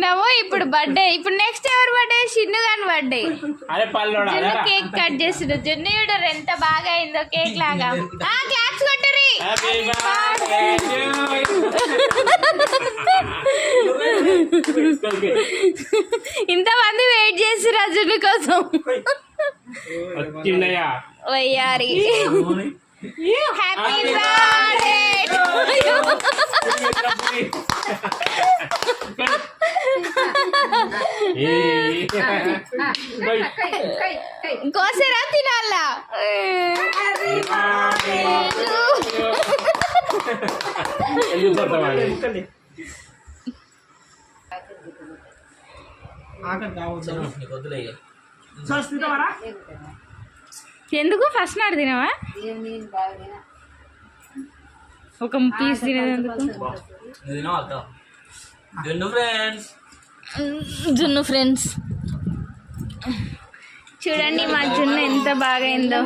చేసుకున్నాము. ఇప్పుడు బర్త్డే. ఇప్పుడు నెక్స్ట్ ఎవరు బర్త్డే? షిన్ను గాని బర్త్డే. జున్ను కేక్ కట్ చేస్తుడు. జున్ను చూడరు ఎంత బాగా అయిందో కేక్ లాగా. క్లాప్స్ కొట్టరి. ఇంతమంది వెయిట్ చేసిరా జున్ను కోసం. వయ్యారి హ్యాపీ బర్త్డే. కోసేరా తినాలా? ఎందుకు ఫస్ట్ నాడు తినవా? ఒక పీస్ తినేందుకు. జున్ను ఫ్రెండ్స్ చూడండి మా జున్ను ఎంత బాగా అయిందో.